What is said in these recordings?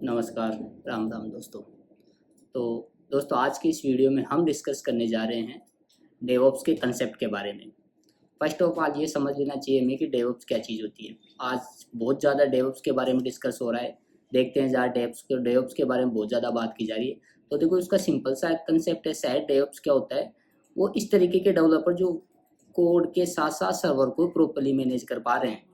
नमस्कार, राम राम दोस्तों। तो दोस्तों आज की इस वीडियो में हम डिस्कस करने जा रहे हैं डेवऑप्स के कंसेप्ट के बारे में। फर्स्ट ऑफ ऑल ये समझ लेना चाहिए हमें कि डेवऑप्स क्या चीज़ होती है। आज बहुत ज़्यादा डेवऑप्स के बारे में डिस्कस हो रहा है। देखते हैं ज़्यादा डेवऑप्स के बारे में बहुत ज़्यादा बात की जा रही है। तो देखो इसका सिंपल सा कंसेप्ट है। शायद डेवऑप्स क्या होता है, वो इस तरीके के डेवलपर जो कोड के साथ साथ सर्वर को प्रॉपर्ली मैनेज कर पा रहे हैं,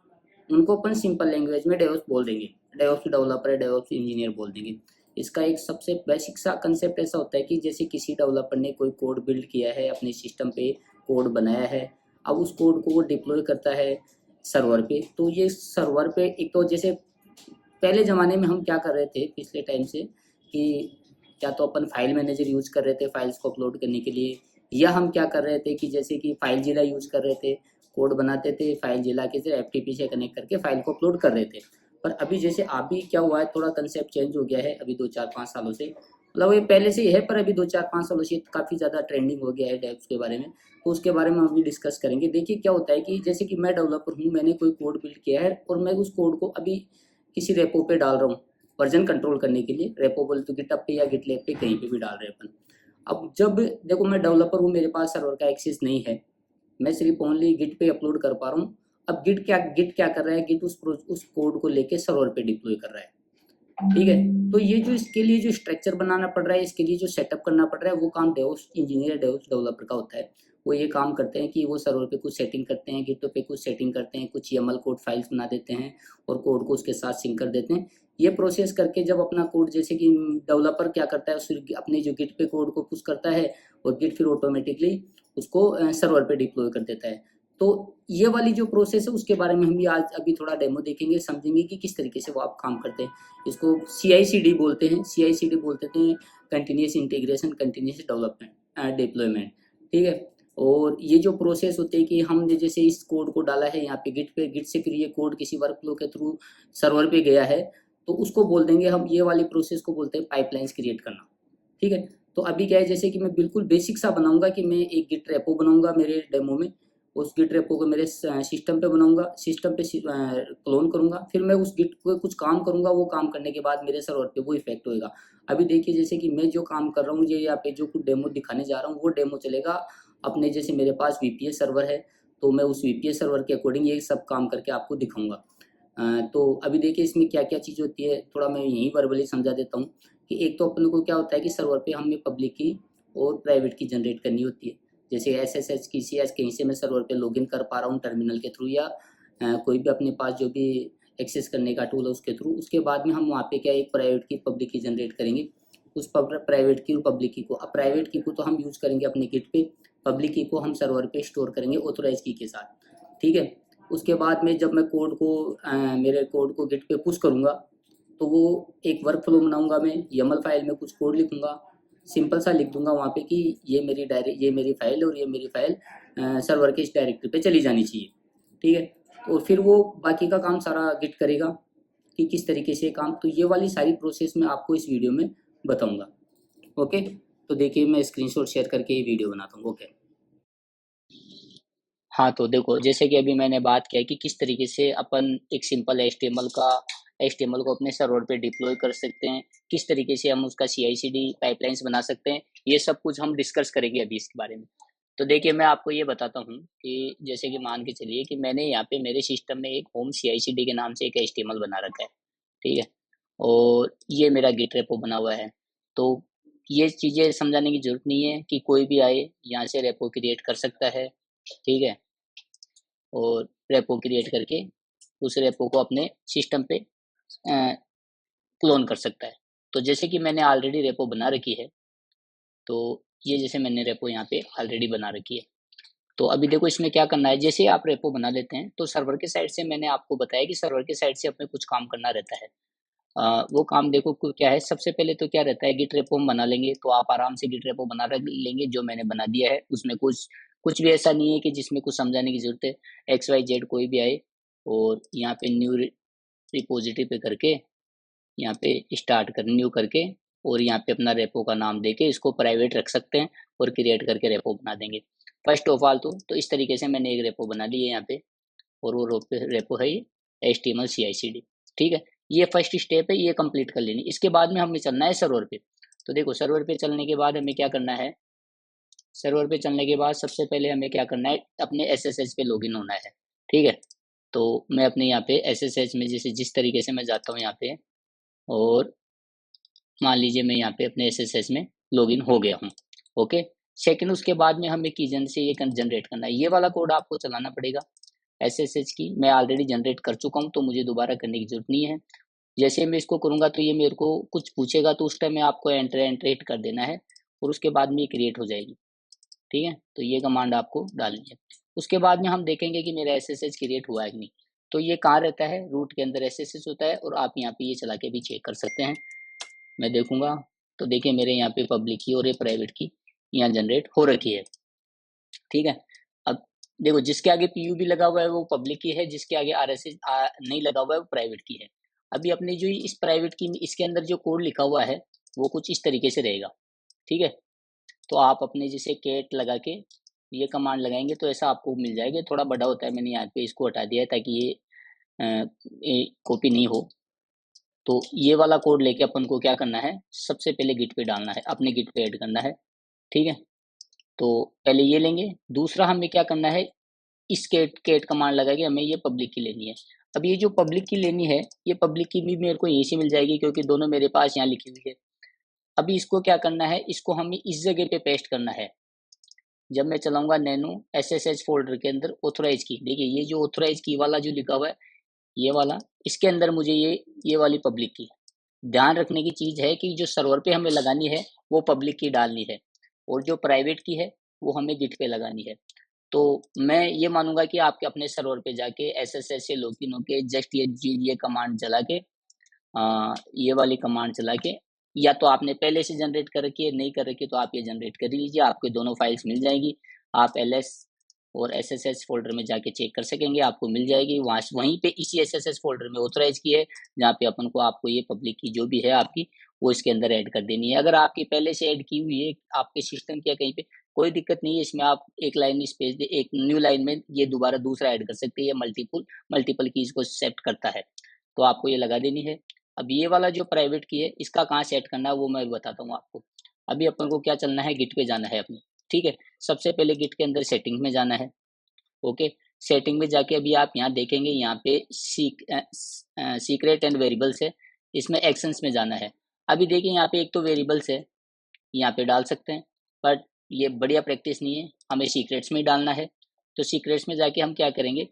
उनको अपन सिंपल लैंग्वेज में डेवऑप्स बोल देंगे। डेवऑप्स डेवलपर है, डेवऑप्स इंजीनियर बोल देंगे। इसका एक सबसे बेसिक सा कंसेप्ट ऐसा होता है कि जैसे किसी डेवलपर ने कोई कोड बिल्ड किया है, अपने सिस्टम पे कोड बनाया है, अब उस कोड को वो डिप्लॉय करता है सर्वर पे। तो ये सर्वर पे एक तो जैसे पहले ज़माने में हम क्या कर रहे थे पिछले टाइम से कि या तो अपन फाइल मैनेजर यूज़ कर रहे थे फाइल्स को अपलोड करने के लिए, या हम क्या कर रहे थे कि जैसे कि फाइल जिला यूज़ कर रहे थे, कोड बनाते थे फाइल जिला के से एफटीपी से कनेक्ट करके फाइल को अपलोड कर रहे थे। पर अभी जैसे अभी क्या हुआ है, थोड़ा कंसेप्ट चेंज हो गया है अभी 2-4-5 सालों से। मतलब ये पहले से ही है पर अभी 2-4-5 सालों से काफ़ी ज़्यादा ट्रेंडिंग हो गया है डेव्स के बारे में। तो उसके बारे में हम अभी डिस्कस करेंगे। देखिए क्या होता है कि जैसे कि मैं डेवलपर हूँ, मैंने कोई कोड बिल्ड किया है और मैं उस कोड को अभी किसी रेपो पे डाल रहा हूँ वर्जन कंट्रोल करने के लिए। रेपो बोल तो गिटहब पे या गिटलैब पे कहीं पे भी डाल रहे हैं अपन। अब जब देखो मैं डेवलपर हूँ, मेरे पास सर्वर का एक्सेस नहीं है, मैं सिर्फ ओनली गिट पे अपलोड कर पा रहा हूँ। अब गिट क्या कर रहा है, गिट उस कोड को लेके सर्वर पे डिप्लॉय कर रहा है। ठीक है, तो ये जो इसके लिए जो स्ट्रक्चर बनाना पड़ रहा है, इसके लिए जो सेटअप करना पड़ रहा है, वो काम डेवऑप्स इंजीनियर डेवऑप्स डेवलपर का होता है। वो ये काम करते हैं कि वो सर्वर पे कुछ सेटिंग करते हैं, गिट पे कुछ सेटिंग करते हैं, कुछ YAML कोड फाइल्स बना देते हैं और कोड को उसके साथ सिंक कर देते हैं। ये प्रोसेस करके जब अपना कोड जैसे कि डेवलपर क्या करता है, फिर अपने जो गिट पे कोड को पुश करता है और गिट फिर ऑटोमेटिकली उसको सर्वर पे डिप्लॉय कर देता है। तो ये वाली जो प्रोसेस है उसके बारे में हम भी आज अभी थोड़ा डेमो देखेंगे, समझेंगे कि किस तरीके से वो आप काम करते हैं। इसको CI/CD बोलते हैं। CI/CD बोलते थे continuous integration continuous development deployment. ठीक है, और ये जो प्रोसेस होते हैं कि हमने जैसे इस कोड को डाला है यहाँ पे गिट से फिर ये कोड किसी वर्कफ्लो के थ्रू सर्वर पे गया है, तो उसको बोल देंगे हम, ये वाली प्रोसेस को बोलते हैं पाइपलाइंस क्रिएट करना। ठीक है, तो अभी क्या है जैसे कि मैं बिल्कुल बेसिक सा बनाऊंगा कि मैं एक गिट रेपो बनाऊंगा मेरे डेमो में। उस गिट रेपो को मेरे सिस्टम पे बनाऊंगा, सिस्टम पे क्लोन करूंगा, फिर मैं उस गिट को कुछ काम करूंगा, वो काम करने के बाद मेरे सर्वर पे वो इफेक्ट होएगा। अभी देखिए जैसे कि मैं जो काम कर रहा हूँ, ये यहाँ पे जो कुछ डेमो दिखाने जा रहा हूँ, वो डेमो चलेगा अपने जैसे मेरे पास VPS सर्वर है, तो मैं उस VPS सर्वर के अकॉर्डिंग ये सब काम करके आपको दिखाऊंगा। तो अभी देखिए इसमें क्या क्या चीज़ होती है, थोड़ा मैं यहीं वर्बली समझा देता हूँ कि एक तो अपने को क्या होता है कि सर्वर पे हमें पब्लिक की और प्राइवेट की जनरेट करनी होती है। जैसे SSH की CS कहीं से मैं सर्वर पे लॉगिन कर पा रहा हूँ टर्मिनल के थ्रू, या कोई भी अपने पास जो भी एक्सेस करने का टूल है उसके थ्रू। उसके बाद में हम वहाँ पे क्या एक प्राइवेट की पब्लिक की जनरेट करेंगे। उस प्राइवेट की और पब्लिक की को, अब प्राइवेट की को तो हम यूज़ करेंगे अपने गिट पे, पब्लिक की को हम सर्वर पे स्टोर करेंगे ऑथोराइज की के साथ। ठीक है, उसके बाद में जब मैं कोड को मेरे कोड को गिट पे पुश करूँगा, तो वो एक वर्क फ्लो बनाऊंगा। मैं YAML फाइल में कुछ कोड लिखूंगा, सिंपल सा लिख दूंगा वहाँ पे कि ये मेरी फाइल है और ये मेरी फाइल सर्वर के इस डायरेक्टरी पे चली जानी चाहिए। ठीक है, तो फिर वो बाकी का काम सारा गिट करेगा कि किस तरीके से काम। तो ये वाली सारी प्रोसेस मैं आपको इस वीडियो में बताऊंगा। ओके, तो देखिए मैं स्क्रीनशॉट शेयर करके ये वीडियो बनाता हूँ। ओके, हाँ, तो देखो जैसे कि अभी मैंने बात किया कि किस तरीके से अपन एक सिंपल HTML को अपने सर्वर पे डिप्लॉय कर सकते हैं, किस तरीके से हम उसका CI/CD पाइपलाइंस बना सकते हैं, ये सब कुछ हम डिस्कस करेंगे अभी इसके बारे में। तो देखिए मैं आपको ये बताता हूँ कि जैसे कि मान के चलिए कि मैंने यहाँ पे मेरे सिस्टम में एक होम CI/CD के नाम से एक HTML बना रखा है। ठीक है, और ये मेरा गिट रेपो बना हुआ है। तो ये चीज़ें समझाने की जरूरत नहीं है कि कोई भी आए यहाँ से रेपो क्रिएट कर सकता है। ठीक है, और रेपो क्रिएट करके उस रेपो को अपने सिस्टम पे क्लोन कर सकता है। तो जैसे कि मैंने ऑलरेडी रेपो बना रखी है, तो ये जैसे मैंने रेपो यहाँ पे ऑलरेडी बना रखी है। तो अभी देखो इसमें क्या करना है, जैसे आप रेपो बना लेते हैं तो सर्वर के साइड से मैंने आपको बताया कि सर्वर के साइड से अपने कुछ काम करना रहता है। वो काम देखो क्या है, सबसे पहले तो क्या रहता है, गिट रेपो हम बना लेंगे, तो आप आराम से गिट रेपो बना लेंगे जो मैंने बना दिया है। उसमें कुछ कुछ भी ऐसा नहीं है कि जिसमें कुछ समझाने की जरूरत है। XYZ कोई भी आए और यहाँ पे न्यू रिपोजिटरी पे करके, यहाँ पे स्टार्ट कर न्यू करके, और यहाँ पे अपना रेपो का नाम देके इसको प्राइवेट रख सकते हैं और क्रिएट करके रेपो बना देंगे। फर्स्ट ऑफ ऑल तो इस तरीके से मैंने एक रेपो बना ली है यहाँ पे, और वो रेपो है ये HTML CI/CD। ठीक है, ये फर्स्ट स्टेप है, ये कंप्लीट कर लेनी। इसके बाद में हमें चलना है सर्वर पे। तो देखो सर्वर पे चलने के बाद हमें क्या करना है, सर्वर पे चलने के बाद सबसे पहले हमें क्या करना है, अपने SSH पे लॉगिन होना है। ठीक है, तो मैं अपने यहाँ पे SSH में जैसे जिस तरीके से मैं जाता हूँ यहाँ पे, और मान लीजिए मैं यहाँ पे अपने SSH में लॉगिन हो गया हूँ। ओके, सेकंड उसके बाद में हमें की से ये जनरेट करना है। ये वाला कोड आपको चलाना पड़ेगा SSH की। मैं ऑलरेडी जनरेट कर चुका हूँ तो मुझे दोबारा करने की जरूरत नहीं है। जैसे मैं इसको करूँगा तो ये मेरे को कुछ पूछेगा, तो उस टाइम में आपको एंटर हिट कर देना है और उसके बाद में ये क्रिएट हो जाएगी। ठीक है, तो ये कमांड आपको डालनी है। उसके बाद में हम देखेंगे कि मेरा SSH क्रिएट हुआ है कि नहीं। तो ये कहाँ रहता है, रूट के अंदर SSH होता है, और आप यहाँ पे ये चला के भी चेक कर सकते हैं। मैं देखूंगा तो देखिए मेरे यहाँ पे पब्लिक की और ये प्राइवेट की यहाँ जनरेट हो रखी है। ठीक है, अब देखो जिसके आगे PUB लगा हुआ है वो पब्लिक की है, जिसके आगे RSS नहीं लगा हुआ है वो प्राइवेट की है। अभी अपने जो इस प्राइवेट की इसके अंदर जो कोड लिखा हुआ है वो कुछ इस तरीके से रहेगा। ठीक है, तो आप अपने जैसे कैट लगा के ये कमांड लगाएंगे तो ऐसा आपको मिल जाएगा। थोड़ा बड़ा होता है, मैंने यहाँ पे इसको हटा दिया है ताकि ये कॉपी नहीं हो। तो ये वाला कोड लेके अपन को क्या करना है, सबसे पहले गिट पे डालना है, अपने गिट पे ऐड करना है। ठीक है, तो पहले ये लेंगे। दूसरा हमें क्या करना है, इस कैट कमांड लगा के हमें ये पब्लिक की लेनी है। अब ये जो पब्लिक की लेनी है, ये पब्लिक की भी मेरे को यहीं से मिल जाएगी क्योंकि दोनों मेरे पास यहाँ लिखी हुई है। अभी इसको क्या करना है, इसको हमें इस जगह पे पेस्ट करना है। जब मैं चलाऊंगा नैनो SSH फोल्डर के अंदर ऑथोराइज की, देखिए ये जो ऑथोराइज की वाला जो लिखा हुआ है ये वाला, इसके अंदर मुझे ये वाली पब्लिक की ध्यान रखने की चीज है कि जो सर्वर पे हमें लगानी है वो पब्लिक की डालनी है, और जो प्राइवेट की है वो हमें गिट पे लगानी है। तो मैं ये मानूंगा कि आपके अपने सर्वर पे जाके SSH से लॉगिन होके जस्ट ये कमांड चला के ये वाली कमांड चला के, या तो आपने पहले से जनरेट कर रखी है, नहीं कर रखी तो आप ये जनरेट कर लीजिए, आपके दोनों फाइल्स मिल जाएगी। आप LS और SSH फोल्डर में जाके चेक कर सकेंगे, आपको मिल जाएगी वहाँ वहीं पे इसी SSH फोल्डर में ऑथराइज की है, जहाँ पे अपन को आपको ये पब्लिक की जो भी है आपकी वो इसके अंदर ऐड कर देनी है। अगर आपकी पहले से ऐड की हुई है आपके सिस्टम की कहीं पे, कोई दिक्कत नहीं है, इसमें आप एक लाइन स्पेस दे, एक न्यू लाइन में ये दोबारा दूसरा ऐड कर सकते हैं। ये मल्टीपल कीज को एक्सेप्ट करता है, तो आपको ये लगा देनी है। अब ये वाला जो प्राइवेट की है इसका कहाँ सेट करना है वो मैं बताता हूँ आपको। अभी अपन को क्या चलना है, गिट पे जाना है अपने। ठीक है, सबसे पहले गिट के अंदर सेटिंग में जाना है। ओके, सेटिंग में जाके अभी आप यहाँ देखेंगे, यहाँ पे सीक्रेट एंड वेरिएबल्स है, इसमें एक्शंस में जाना है। अभी देखिए यहाँ पे एक तो वेरिएबल्स है, यहाँ पे डाल सकते हैं, बट ये बढ़िया प्रैक्टिस नहीं है, हमें सीक्रेट्स में डालना है। तो सीक्रेट्स में जाके हम क्या करेंगे,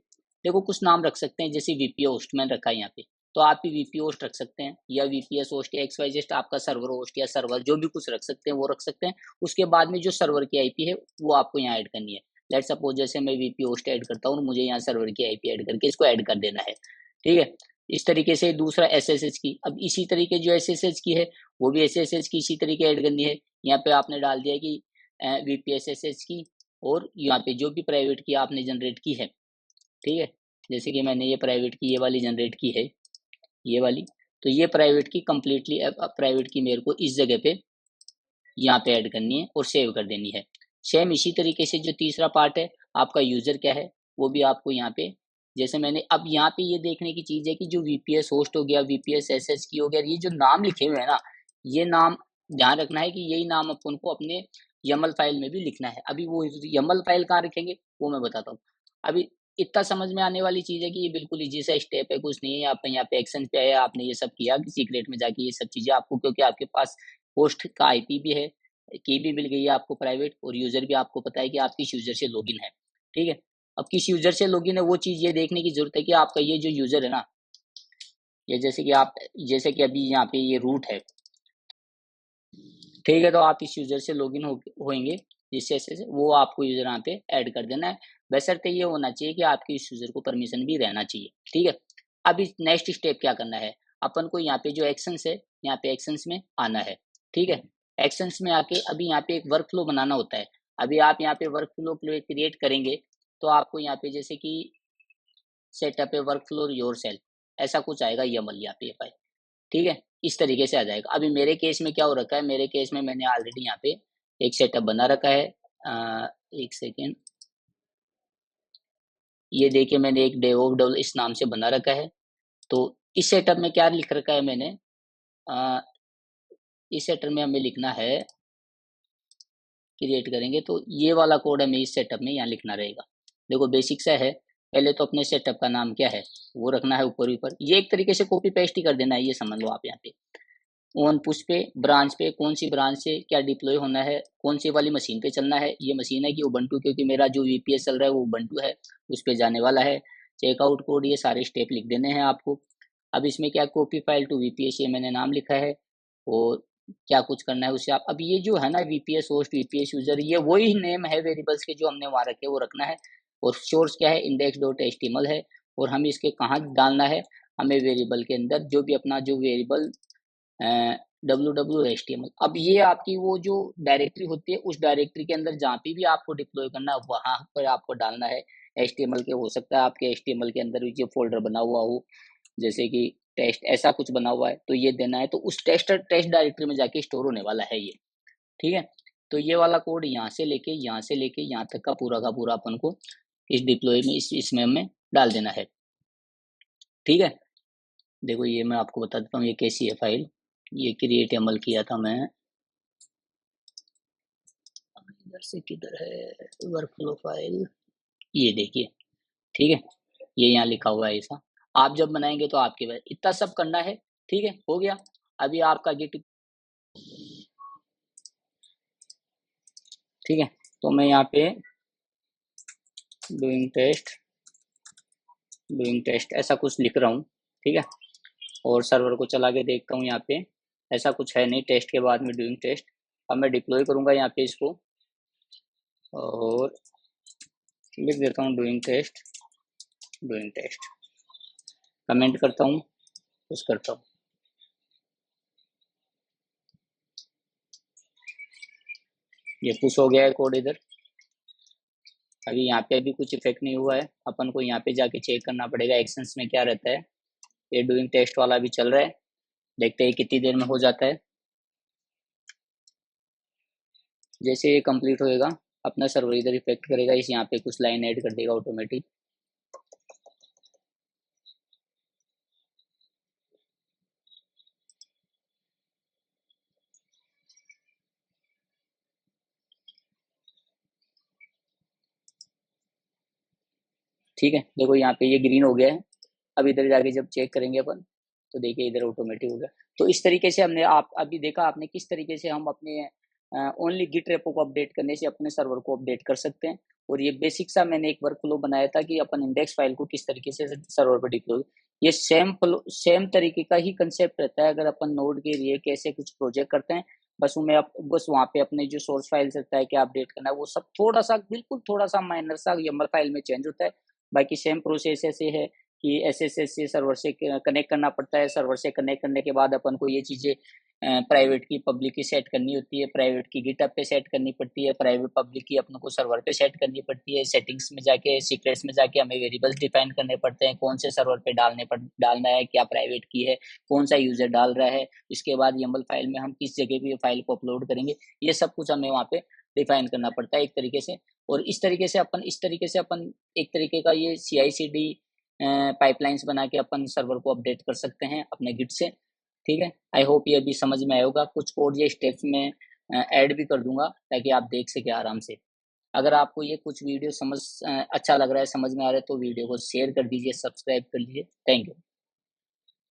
देखो कुछ नाम रख सकते हैं, जैसे VP होस्ट मैंने रखा है यहाँ पे, तो आप भी VP होस्ट रख सकते हैं, या VPS होस्ट या XYZ आपका सर्वर होस्ट या सर्वर जो भी कुछ रख सकते हैं वो रख सकते हैं। उसके बाद में जो सर्वर की IP है वो आपको यहाँ ऐड करनी है। लेट सपोज जैसे मैं VP होस्ट ऐड करता हूँ, मुझे यहाँ सर्वर की IP ऐड करके इसको ऐड कर देना है। ठीक है, इस तरीके से दूसरा SSH की, अब इसी तरीके जो SSH की है वो भी SSH की इसी तरीके ऐड करनी है। यहाँ पे आपने डाल दिया कि VPSSH की, और यहाँ पे जो भी प्राइवेट की आपने जनरेट की है। ठीक है, जैसे कि मैंने ये प्राइवेट की ये वाली जनरेट की है, ये वाली, तो ये प्राइवेट की कम्प्लीटली प्राइवेट की मेरे को इस जगह पे यहाँ पे ऐड करनी है और सेव कर देनी है। सेम इसी तरीके से जो तीसरा पार्ट है आपका यूजर क्या है वो भी आपको यहाँ पे, जैसे मैंने अब यहाँ पे ये देखने की चीज है कि जो VPS होस्ट हो गया, VPSSH की हो गया, ये जो नाम लिखे हुए हैं ना, ये नाम ध्यान रखना है कि यही नाम अपन को अपने YAML फाइल में भी लिखना है। अभी वो YAML फाइल कहाँ रखेंगे वो मैं बताता हूँ। अभी इतना समझ में आने वाली चीज है कि ये बिल्कुल इजी सा स्टेप है, कुछ नहीं है। आप यहाँ पे एक्शन पे आया, आपने ये सब किया कि सीक्रेट में जाके ये सब चीजें आपको, क्योंकि आपके पास होस्ट का IP भी है, की भी मिल गई है आपको प्राइवेट, और यूजर भी आपको पता है कि आप किस यूजर से लॉगिन है। ठीक है, अब किस यूजर से लॉगिन है वो चीज ये देखने की जरूरत है कि आपका ये जो यूजर है ना, ये जैसे कि अभी यहाँ पे ये रूट है। ठीक है, तो आप इस यूजर से लॉगिन होंगे जिससे से वो आपको यूजर यहाँ पे ऐड कर देना है। बशर्ते ये होना चाहिए कि आपके इस यूजर को परमिशन भी रहना चाहिए। ठीक है, अब इस नेक्स्ट स्टेप क्या करना है, अपन को यहाँ पे जो एक्शंस है यहाँ पे एक्शंस में आना है। ठीक है, एक्शंस में आके अभी यहाँ पे एक वर्क फ्लो बनाना होता है। अभी आप यहाँ पे वर्क फ्लो क्रिएट करेंगे तो आपको यहाँ पे जैसे कि सेटअप है वर्क फ्लो योर सेल्फ, ऐसा कुछ आएगा YAML यहाँ पे फाइल। ठीक है, इस तरीके से आ जाएगा। अभी मेरे केस में क्या हो रखा है, मेरे केस में मैंने ऑलरेडी यहाँ पे एक सेटअप बना रखा है। एक सेकेंड, ये देखिए मैंने एक डेवोप इस नाम से बना रखा है। तो इस सेटअप में क्या लिख रखा है मैंने, इस सेटअप में हमें लिखना है, क्रिएट करेंगे तो ये वाला कोड हमें इस सेटअप में यहाँ लिखना रहेगा। देखो बेसिक सा है, पहले तो अपने सेटअप का नाम क्या है वो रखना है ऊपर ऊपर, ये एक तरीके से कॉपी पेस्ट ही कर देना है, ये समझ लो आप यहाँ पे। ऑन पुश पे ब्रांच पे कौन सी ब्रांच से क्या डिप्लॉय होना है, कौन सी वाली मशीन पे चलना है, ये मशीन है कि उबंटू, क्योंकि मेरा जो वीपीएस चल रहा है वो उबंटू है, उस पे जाने वाला है। चेकआउट कोड, ये सारे स्टेप लिख देने हैं आपको। अब इसमें क्या, कॉपी फाइल टू वीपीएस, ये मैंने नाम लिखा है, और क्या कुछ करना है उससे आप, अब ये जो है ना वीपीएस होस्ट वीपीएस यूजर, ये वही नेम है वेरिएबल्स के जो हमने वहाँ रखे वो रखना है। और सोर्स क्या है, इंडेक्स डॉट एचटीएमएल है, और हम इसके कहाँ डालना है, हमें वेरिएबल के अंदर जो भी अपना जो वेरिएबल www.html। अब ये आपकी वो जो डायरेक्टरी होती है, उस डायरेक्टरी के अंदर जहाँ पे भी आपको डिप्लॉय करना है वहाँ पर आपको डालना है। HTML के हो सकता है आपके HTML के अंदर जो फोल्डर बना हुआ हो, जैसे कि टेस्ट ऐसा कुछ बना हुआ है, तो ये देना है, तो उस टेस्ट डायरेक्टरी में जाके स्टोर होने वाला है ये। ठीक है, तो ये वाला कोड यहाँ से लेके यहाँ तक का पूरा अपन को इस डिप्लॉय में इसमें हमें डाल देना है। ठीक है, देखो ये मैं आपको बता देता हूँ ये कैसी है फाइल, ये क्रिएट अमल किया था मैं, इधर से किधर है वर्कफ्लो फाइल, ये देखिए। ठीक है, ये यहाँ लिखा हुआ है ऐसा, आप जब बनाएंगे तो आपके पास इतना सब करना है। ठीक है, हो गया। अभी आपका गिट, ठीक है, तो मैं यहाँ पे डूइंग टेस्ट ऐसा कुछ लिख रहा हूँ। ठीक है, और सर्वर को चला के देखता हूँ, यहाँ पे ऐसा कुछ है नहीं, टेस्ट के बाद में डूइंग टेस्ट। अब मैं डिप्लॉय करूँगा यहाँ पे इसको, और लिख देता हूँ डूइंग टेस्ट, कमेंट करता हूँ, पुश करता हूँ। ये पुश हो गया है कोड इधर। अभी यहाँ पे अभी कुछ इफेक्ट नहीं हुआ है, अपन को यहाँ पे जाके चेक करना पड़ेगा एक्शंस में क्या रहता है। ये डूइंग टेस्ट वाला भी चल रहा है, देखते हैं कितनी देर में हो जाता है। जैसे ये कंप्लीट होएगा अपना सर्वर इधर इफेक्ट करेगा, इस यहाँ पे कुछ लाइन ऐड कर देगा ऑटोमेटिक। ठीक है, देखो यहाँ पे ये ग्रीन हो गया है। अब इधर जाके जब चेक करेंगे अपन, तो देखिए इधर ऑटोमेटिक हो गया। तो इस तरीके से हमने आप अभी देखा आपने किस तरीके से हम अपने ओनली गिट रेपो को अपडेट करने से अपने सर्वर को अपडेट कर सकते हैं। और ये बेसिक सा मैंने एक वर्क फ्लो बनाया था कि अपन इंडेक्स फाइल को किस तरीके से सर्वर पर डिप्लॉय, ये सेम तरीके का ही कंसेप्ट रहता है। अगर अपन नोड के लिए कैसे कुछ प्रोजेक्ट करते हैं, बस वहाँ पे अपने जो सोर्स फाइल रहता है क्या अपडेट करना है, वो सब थोड़ा सा बिल्कुल थोड़ा सा माइनर सा YAML फाइल में चेंज होता है। बाकी सेम प्रोसेस ऐसे है कि SSH से सर्वर से कनेक्ट करना पड़ता है। सर्वर से कनेक्ट करने के बाद अपन को ये चीज़ें प्राइवेट की पब्लिक की सेट करनी होती है, प्राइवेट की गिटहब पे सेट करनी पड़ती है, प्राइवेट पब्लिक की अपन को सर्वर पे सेट करनी पड़ती है। सेटिंग्स में जाके सीक्रेट्स में जाके हमें वेरिएबल्स डिफाइन करने पड़ते हैं, कौन से सर्वर पे डालना है, क्या प्राइवेट की है, कौन सा यूजर डाल रहा है। इसके बाद YAML फाइल में हम किस जगह पे फाइल को अपलोड करेंगे, ये सब कुछ हमें वहाँ पे डिफाइन करना पड़ता है एक तरीके से। और इस तरीके से अपन एक तरीके का ये CI/CD पाइपलाइंस बना के अपन सर्वर को अपडेट कर सकते हैं अपने गिट से। ठीक है, आई होप ये अभी समझ में आया होगा। कुछ कोड ये स्टेप्स में ऐड भी कर दूंगा ताकि आप देख सके आराम से। अगर आपको ये कुछ वीडियो अच्छा लग रहा है, समझ में आ रहा है, तो वीडियो को शेयर कर दीजिए, सब्सक्राइब कर लीजिए। Thank you.